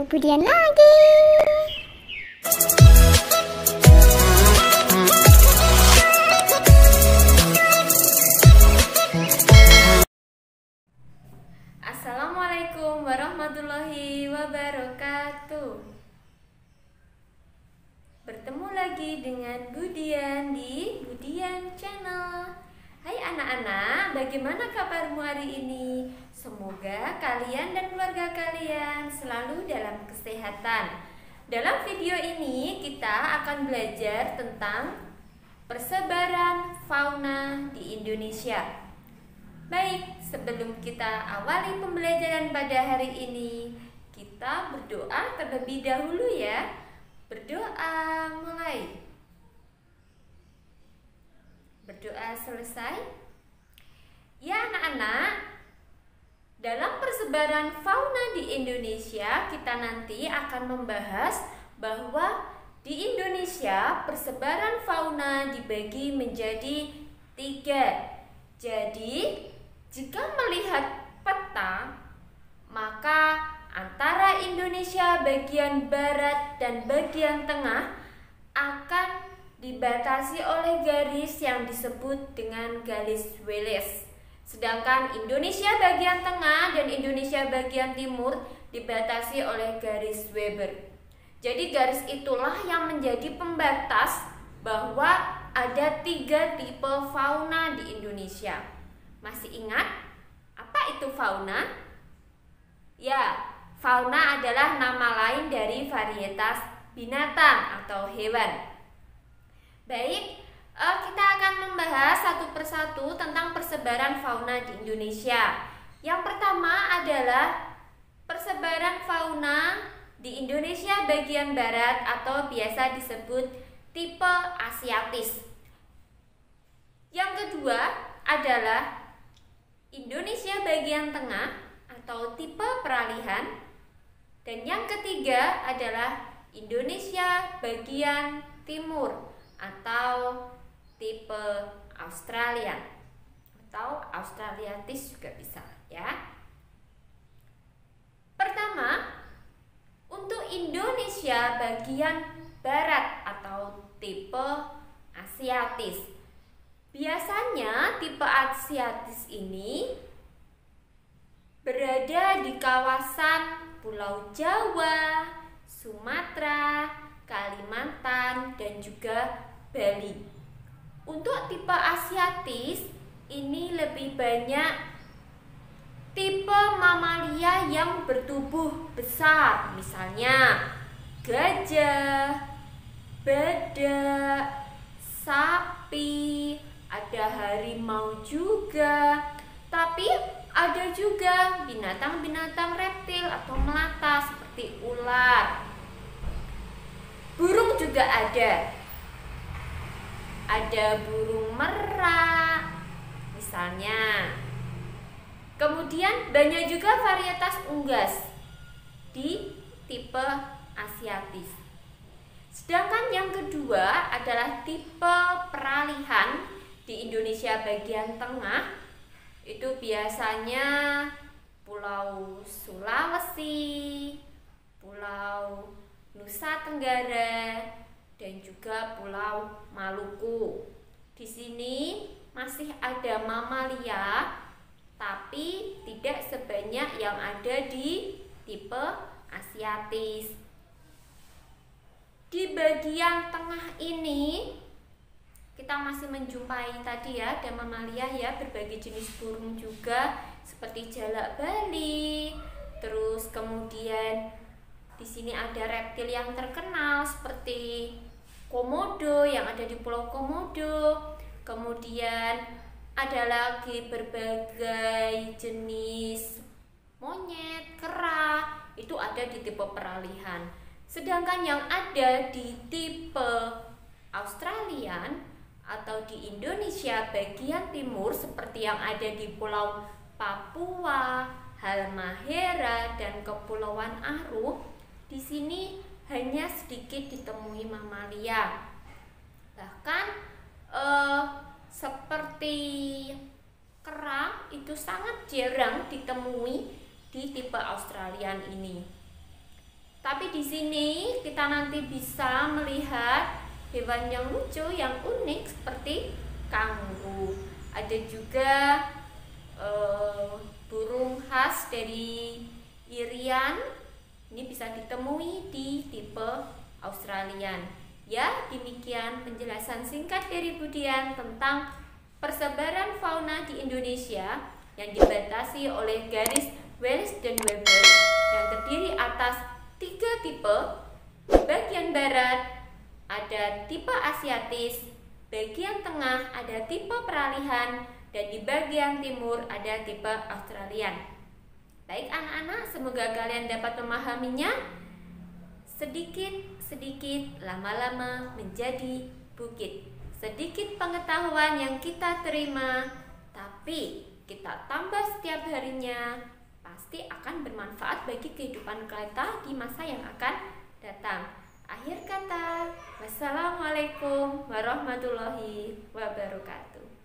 Budian lagi. Assalamualaikum warahmatullahi wabarakatuh. Bertemu lagi dengan Budian di Budian Channel. Hai anak-anak, bagaimana kabarmu hari ini? Semoga kalian dan keluarga kalian selalu dalam kesehatan. Dalam video ini kita akan belajar tentang persebaran fauna di Indonesia. Baik, sebelum kita awali pembelajaran pada hari ini, kita berdoa terlebih dahulu ya. Berdoa mulai. Berdoa selesai. Ya anak-anak, dalam persebaran fauna di Indonesia, kita nanti akan membahas bahwa di Indonesia persebaran fauna dibagi menjadi 3. Jadi, jika melihat peta, maka antara Indonesia bagian barat dan bagian tengah akan dibatasi oleh garis yang disebut dengan garis Wallace. Sedangkan Indonesia bagian tengah dan Indonesia bagian timur dibatasi oleh garis Weber. Jadi garis itulah yang menjadi pembatas bahwa ada 3 tipe fauna di Indonesia. Masih ingat apa itu fauna? Ya, fauna adalah nama lain dari varietas binatang atau hewan. Baik, kita akan membahas satu persatu tentang persebaran fauna di Indonesia. Yang pertama adalah persebaran fauna di Indonesia bagian barat atau biasa disebut tipe Asiatis. Yang kedua adalah Indonesia bagian tengah atau tipe peralihan. Dan yang ketiga adalah Indonesia bagian timur atau tipe Australian atau Australiatis juga bisa ya. Pertama, untuk Indonesia bagian barat atau tipe Asiatis. Biasanya tipe Asiatis ini berada di kawasan Pulau Jawa, Sumatera, Kalimantan, dan juga Bali. Untuk tipe Asiatis ini lebih banyak tipe mamalia yang bertubuh besar, misalnya gajah, badak, sapi, ada harimau juga. Tapi ada juga binatang-binatang reptil atau melata seperti ular. Burung juga ada. Ada burung merak misalnya. Kemudian banyak juga varietas unggas di tipe Asiatis. Sedangkan yang kedua adalah tipe peralihan di Indonesia bagian tengah. Itu biasanya Pulau Sulawesi, Pulau Nusa Tenggara, dan juga Pulau Maluku. Di sini masih ada mamalia, tapi tidak sebanyak yang ada di tipe Asiatis. Di bagian tengah ini kita masih menjumpai tadi ya, ada mamalia ya, berbagai jenis burung juga seperti jalak Bali. Terus kemudian di sini ada reptil yang terkenal seperti komodo yang ada di Pulau Komodo. Kemudian ada lagi berbagai jenis monyet, kera, itu ada di tipe peralihan. Sedangkan yang ada di tipe Australian atau di Indonesia bagian timur seperti yang ada di Pulau Papua, Halmahera, dan Kepulauan Aru, di sini hanya sedikit ditemui mamalia. Bahkan seperti kera itu sangat jarang ditemui di tipe Australian ini. Tapi di sini kita nanti bisa melihat hewan yang lucu, yang unik seperti kanguru. Ada juga burung khas dari Irian. Ini bisa ditemui di tipe Australian. Ya, demikian penjelasan singkat dari Budian tentang persebaran fauna di Indonesia yang dibatasi oleh garis Wallace dan Weber yang terdiri atas 3 tipe. Di bagian barat ada tipe Asiatis, bagian tengah ada tipe peralihan, dan di bagian timur ada tipe Australian. Baik anak-anak, semoga kalian dapat memahaminya. Sedikit-sedikit lama-lama menjadi bukit. Sedikit pengetahuan yang kita terima, tapi kita tambah setiap harinya, pasti akan bermanfaat bagi kehidupan kita di masa yang akan datang. Akhir kata, wassalamualaikum warahmatullahi wabarakatuh.